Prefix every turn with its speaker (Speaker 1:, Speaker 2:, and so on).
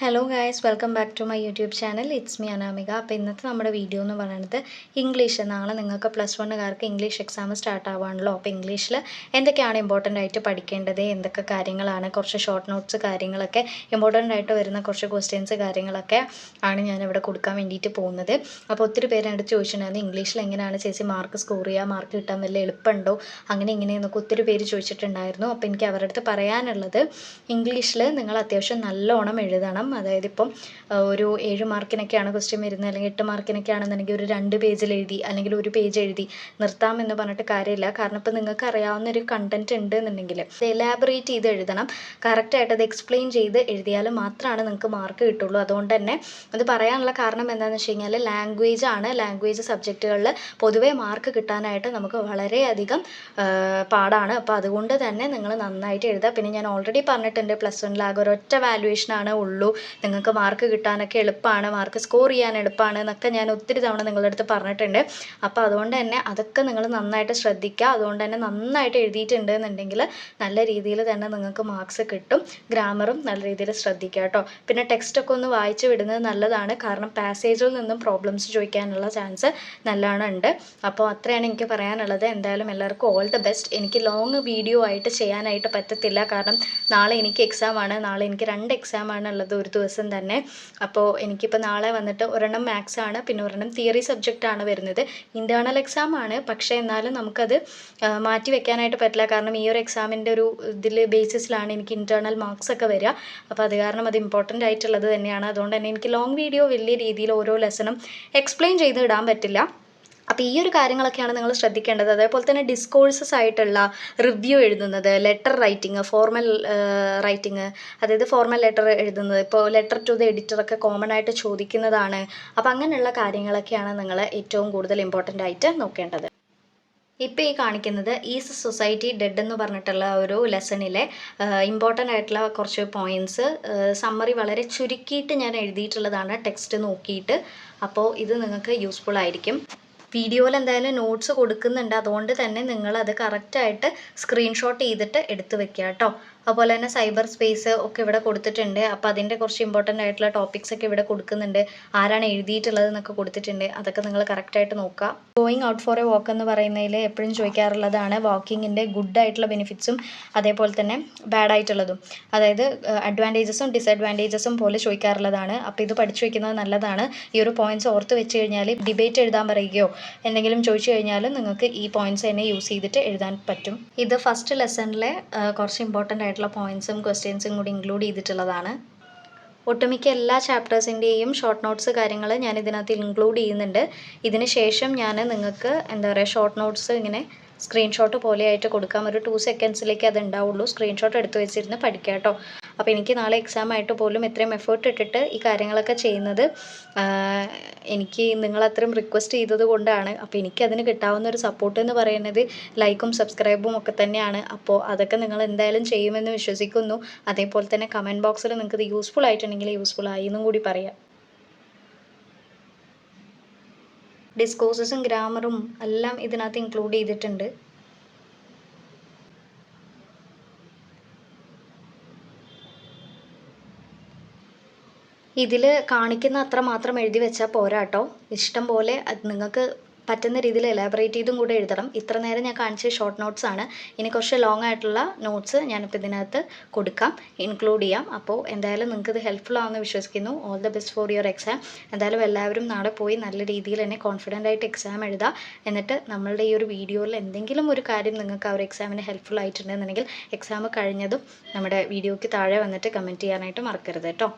Speaker 1: Hello guys, welcome back to my YouTube channel. It's me Anamika. അപ്പോൾ ഇന്നത്തെ നമ്മുടെ video എന്ന് പറയുന്നത് ഇംഗ്ലീഷ്. നാളെ നിങ്ങൾക്ക് +1കാർക്ക് ഇംഗ്ലീഷ് എക്സാം സ്റ്റാർട്ട് ആവാണല്ലോ. അപ്പോൾ ഇംഗ്ലീഷിൽ എന്തൊക്കെയാണ് ഇമ്പോർട്ടൻ്റ് ആയിട്ട് പഠിക്കേണ്ടത്, എന്തൊക്കെ കാര്യങ്ങളാണ്, കുറച്ച് ഷോർട്ട് നോട്ട്സ് കാര്യങ്ങളൊക്കെ ഇമ്പോർട്ടൻ്റ് ആയിട്ട് വരുന്ന കുറച്ച് ക്വസ്റ്റ്യൻസ് കാര്യങ്ങളൊക്കെ ആണ് ഞാനിവിടെ കൊടുക്കാൻ വേണ്ടിയിട്ട് പോകുന്നത്. അപ്പോൾ ഒത്തിരി പേര് എൻ്റെ ചോദിച്ചിട്ടുണ്ടായിരുന്നു ഇംഗ്ലീഷിൽ എങ്ങനെയാണ് ചേച്ചി മാർക്ക് സ്കോർ ചെയ്യുക, മാർക്ക് കിട്ടാൻ വല്ല എളുപ്പമുണ്ടോ, അങ്ങനെ ഇങ്ങനെയെന്നൊക്കെ ഒത്തിരി പേര് ചോദിച്ചിട്ടുണ്ടായിരുന്നു. അപ്പോൾ എനിക്ക് അവരുടെ അടുത്ത് പറയാനുള്ളത്, ഇംഗ്ലീഷിൽ നിങ്ങൾ അത്യാവശ്യം നല്ലോണം എഴുതണം. അതായത് ഇപ്പം ഒരു 7 മാർക്കിനൊക്കെയാണ് ക്വസ്റ്റ്യൻ വരുന്നത്, അല്ലെങ്കിൽ 8 മാർക്കിനൊക്കെയാണെന്നുണ്ടെങ്കിൽ ഒരു 2 പേജിൽ എഴുതി അല്ലെങ്കിൽ ഒരു പേജ് എഴുതി നിർത്താമെന്ന് പറഞ്ഞിട്ട് കാര്യമില്ല. കാരണം ഇപ്പം നിങ്ങൾക്ക് അറിയാവുന്നൊരു കണ്ടൻറ്റ് ഉണ്ട് എന്നുണ്ടെങ്കിൽ അത് എലാബറേറ്റ് ചെയ്ത് എഴുതണം. കറക്റ്റായിട്ട് അത് എക്സ്പ്ലെയിൻ ചെയ്ത് എഴുതിയാൽ മാത്രമാണ് നിങ്ങൾക്ക് മാർക്ക് കിട്ടുള്ളൂ. അതുകൊണ്ട് തന്നെ അത് പറയാനുള്ള കാരണം എന്താണെന്ന് വെച്ച് കഴിഞ്ഞാൽ ലാംഗ്വേജ് സബ്ജക്റ്റുകളിൽ പൊതുവേ മാർക്ക് കിട്ടാനായിട്ട് നമുക്ക് വളരെയധികം പാടാണ്. അപ്പോൾ അതുകൊണ്ട് തന്നെ നിങ്ങൾ നന്നായിട്ട് എഴുതുക. പിന്നെ ഞാൻ ഓൾറെഡി പറഞ്ഞിട്ടുണ്ട്, +1 ആകെ ഒരൊറ്റ വാല്യുവേഷനാണ് ഉള്ളൂ. നിങ്ങൾക്ക് മാർക്ക് കിട്ടാനൊക്കെ എളുപ്പമാണ്, മാർക്ക് സ്കോർ ചെയ്യാൻ എളുപ്പമാണ് എന്നൊക്കെ ഞാൻ ഒത്തിരി തവണ നിങ്ങളുടെ അടുത്ത് പറഞ്ഞിട്ടുണ്ട്. അപ്പോൾ അതുകൊണ്ട് തന്നെ അതൊക്കെ നിങ്ങൾ നന്നായിട്ട് ശ്രദ്ധിക്കുക. അതുകൊണ്ട് തന്നെ നന്നായിട്ട് എഴുതിയിട്ടുണ്ട് എന്നുണ്ടെങ്കിൽ നല്ല രീതിയിൽ തന്നെ നിങ്ങൾക്ക് മാർക്സ് കിട്ടും. ഗ്രാമറും നല്ല രീതിയിൽ ശ്രദ്ധിക്കുക കേട്ടോ. പിന്നെ ടെക്സ്റ്റൊക്കെ ഒന്ന് വായിച്ച് വിടുന്നത് നല്ലതാണ്. കാരണം പാസേജിൽ നിന്നും പ്രോബ്ലംസ് ചോദിക്കാനുള്ള ചാൻസ് നല്ലോണം ഉണ്ട്. അപ്പോൾ അത്രയാണ് എനിക്ക് പറയാനുള്ളത്. എന്തായാലും എല്ലാവർക്കും ഓൾ ദ ബെസ്റ്റ്. എനിക്ക് ലോങ് വീഡിയോ ആയിട്ട് ചെയ്യാനായിട്ട് പറ്റത്തില്ല, കാരണം നാളെ എനിക്ക് എക്സാമാണ്. നാളെ എനിക്ക് 2 എക്സാമാണ് ഉള്ളത് ഒരു ദിവസം തന്നെ. അപ്പോൾ എനിക്കിപ്പോൾ നാളെ വന്നിട്ട് ഒരെണ്ണം മാത്സ് ആണ്, പിന്നെ ഒരെണ്ണം തിയറി സബ്ജക്റ്റാണ് വരുന്നത്. ഇൻറ്റേർണൽ എക്സാം ആണ്, പക്ഷേ എന്നാലും നമുക്കത് മാറ്റി വെക്കാനായിട്ട് പറ്റില്ല. കാരണം ഈ ഒരു എക്സാമിൻ്റെ ഒരു ബേസിസിലാണ് എനിക്ക് ഇൻറ്റേർണൽ മാർക്സ് ഒക്കെ വരിക. അപ്പോൾ അത് കാരണം അത് ഇമ്പോർട്ടൻ്റ് ആയിട്ടുള്ളത് തന്നെയാണ്. അതുകൊണ്ട് തന്നെ എനിക്ക് ലോങ് വീഡിയോ വലിയ രീതിയിൽ ഓരോ ലെസണും എക്സ്പ്ലെയിൻ ചെയ്ത് ഇടാൻ പറ്റില്ല. അപ്പോൾ ഈ ഒരു കാര്യങ്ങളൊക്കെയാണ് നിങ്ങൾ ശ്രദ്ധിക്കേണ്ടത്. അതേപോലെ തന്നെ ഡിസ്കോഴ്സസ് ആയിട്ടുള്ള റിവ്യൂ എഴുതുന്നത്, ലെറ്റർ റൈറ്റിംഗ്, ഫോർമൽ റൈറ്റിംഗ്, അതായത് ഫോർമൽ ലെറ്റർ എഴുതുന്നത്, ഇപ്പോൾ ലെറ്റർ ടു ദ എഡിറ്ററൊക്കെ കോമൺ ആയിട്ട് ചോദിക്കുന്നതാണ്. അപ്പോൾ അങ്ങനെയുള്ള കാര്യങ്ങളൊക്കെയാണ് നിങ്ങൾ ഏറ്റവും കൂടുതൽ ഇമ്പോർട്ടൻ്റ് ആയിട്ട് നോക്കേണ്ടത്. ഇപ്പോൾ ഈ കാണിക്കുന്നത് ഈസ് സൊസൈറ്റി ഡെഡ് എന്ന് പറഞ്ഞിട്ടുള്ള ഒരു ലെസണിലെ ഇമ്പോർട്ടൻ്റ് ആയിട്ടുള്ള കുറച്ച് പോയിൻറ്റ്സ് സമ്മറി വളരെ ചുരുക്കിയിട്ട് ഞാൻ എഴുതിയിട്ടുള്ളതാണ് ടെക്സ്റ്റ് നോക്കിയിട്ട്. അപ്പോൾ ഇത് നിങ്ങൾക്ക് യൂസ്ഫുൾ ആയിരിക്കും. വീഡിയോയിൽ എന്തായാലും നോട്ട്സ് കൊടുക്കുന്നുണ്ട്, അതുകൊണ്ട് തന്നെ നിങ്ങളത് കറക്റ്റായിട്ട് സ്ക്രീൻഷോട്ട് ചെയ്തിട്ട് എടുത്ത് വെക്കുക കേട്ടോ. അതുപോലെ തന്നെ സൈബർ സ്പേസ് ഒക്കെ ഇവിടെ കൊടുത്തിട്ടുണ്ട്. അപ്പോൾ അതിൻ്റെ കുറച്ച് ഇമ്പോർട്ടൻ്റ് ആയിട്ടുള്ള ടോപ്പിക്സ് ഒക്കെ ഇവിടെ കൊടുക്കുന്നുണ്ട്. ആരാണ് എഴുതിയിട്ടുള്ളത് എന്നൊക്കെ കൊടുത്തിട്ടുണ്ട്. അതൊക്കെ നിങ്ങൾ കറക്റ്റായിട്ട് നോക്കുക. Going out for a walk എന്ന് പറയുന്നതിൽ എപ്പോഴും ചോദിക്കാറുള്ളതാണ് വാക്കിങ്ങിൻ്റെ ഗുഡ് ആയിട്ടുള്ള ബെനിഫിറ്റ്സും അതേപോലെ തന്നെ ബാഡ് ആയിട്ടുള്ളതും, അതായത് അഡ്വാൻറ്റേജസും ഡിസഡ്വാൻറ്റേജസും പോലെ ചോദിക്കാറുള്ളതാണ്. അപ്പോൾ ഇത് പഠിച്ചു വയ്ക്കുന്നത് നല്ലതാണ്. ഈ ഒരു പോയിൻറ്റ്സ് ഓർത്ത് വെച്ച് കഴിഞ്ഞാൽ ഡിബേറ്റ് എഴുതാൻ പറയുകയോ എന്തെങ്കിലും ചോദിച്ചു കഴിഞ്ഞാൽ നിങ്ങൾക്ക് ഈ പോയിൻറ്റ്സ് തന്നെ യൂസ് ചെയ്തിട്ട് എഴുതാൻ പറ്റും. ഇത് ഫസ്റ്റ് ലെസണിലെ കുറച്ച് ഇമ്പോർട്ടൻ്റ് ആയിട്ടുള്ള പോയിൻറ്റ്സും ക്വസ്റ്റ്യൻസും കൂടി ഇൻക്ലൂഡ് ചെയ്തിട്ടുള്ളതാണ്. ഒട്ടുമിക്ക എല്ലാ ചാപ്റ്റേഴ്സിൻ്റെയും ഷോർട്ട് നോട്ട്സ് കാര്യങ്ങൾ ഞാൻ ഇതിനകത്ത് ഇൻക്ലൂഡ് ചെയ്യുന്നുണ്ട്. ഇതിന് ശേഷം ഞാൻ നിങ്ങൾക്ക് ഷോർട്ട് നോട്ട്സ് ഇങ്ങനെ സ്ക്രീൻഷോട്ട് പോലെയായിട്ട് കൊടുക്കാം. ഒരു 2 സെക്കൻഡ്സിലേക്ക് അത് ഉണ്ടാവുള്ളൂ. സ്ക്രീൻഷോട്ട് എടുത്ത് വെച്ചിരുന്ന് പഠിക്കുക കേട്ടോ. അപ്പോൾ എനിക്ക് നാളെ എക്സാം ആയിട്ട് പോലും ഇത്രയും എഫേർട്ട് ഇട്ടിട്ട് ഈ കാര്യങ്ങളൊക്കെ ചെയ്യുന്നത് എനിക്ക് നിങ്ങളത്രയും റിക്വസ്റ്റ് ചെയ്തത് കൊണ്ടാണ്. അപ്പോൾ എനിക്കതിന് കിട്ടാവുന്ന ഒരു സപ്പോർട്ട് എന്ന് പറയുന്നത് ലൈക്കും സബ്സ്ക്രൈബും ഒക്കെ തന്നെയാണ്. അപ്പോൾ അതൊക്കെ നിങ്ങൾ എന്തായാലും ചെയ്യുമെന്ന് വിശ്വസിക്കുന്നു. അതേപോലെ തന്നെ കമൻറ്റ് ബോക്സിൽ നിങ്ങൾക്ക് ഇത് യൂസ്ഫുൾ ആയിട്ടുണ്ടെങ്കിൽ യൂസ്ഫുൾ ആയി എന്നും കൂടി പറയാം. ഡിസ്കോഴ്സസും ഗ്രാമറും എല്ലാം ഇതിനകത്ത് ഇൻക്ലൂഡ് ചെയ്തിട്ടുണ്ട്. ഇതിൽ കാണിക്കുന്ന അത്ര മാത്രം എഴുതി വെച്ചാൽ പോരാ കേട്ടോ. ഇഷ്ടം പോലെ അത് നിങ്ങൾക്ക് പറ്റുന്ന രീതിയിൽ എലാബറേറ്റ് ചെയ്തും കൂടെ എഴുതണം. ഇത്ര നേരം ഞാൻ കാണിച്ച ഷോർട്ട് നോട്ട്സ് ആണ്. ഇനി കുറച്ച് ലോങ് ആയിട്ടുള്ള നോട്ട്സ് ഞാനിപ്പോൾ ഇതിനകത്ത് കൊടുക്കാം, ഇൻക്ലൂഡ് ചെയ്യാം. അപ്പോൾ എന്തായാലും നിങ്ങൾക്ക് ഇത് ഹെൽപ്ഫുൾ ആവുമെന്ന് വിശ്വസിക്കുന്നു. All the best for your exam. എന്തായാലും എല്ലാവരും നാളെ പോയി നല്ല രീതിയിൽ തന്നെ കോൺഫിഡൻ്റ് ആയിട്ട് എക്സാം എഴുതുക. എന്നിട്ട് നമ്മളുടെ ഈ ഒരു വീഡിയോയിൽ എന്തെങ്കിലും ഒരു കാര്യം നിങ്ങൾക്ക് ആ ഒരു എക്സാമിന് ഹെൽപ്ഫുൾ ആയിട്ടുണ്ടെന്നുണ്ടെങ്കിൽ എക്സാം കഴിഞ്ഞതും നമ്മുടെ വീഡിയോയ്ക്ക് താഴെ വന്നിട്ട് കമൻറ്റ് ചെയ്യാനായിട്ട് മറക്കരുത് കേട്ടോ.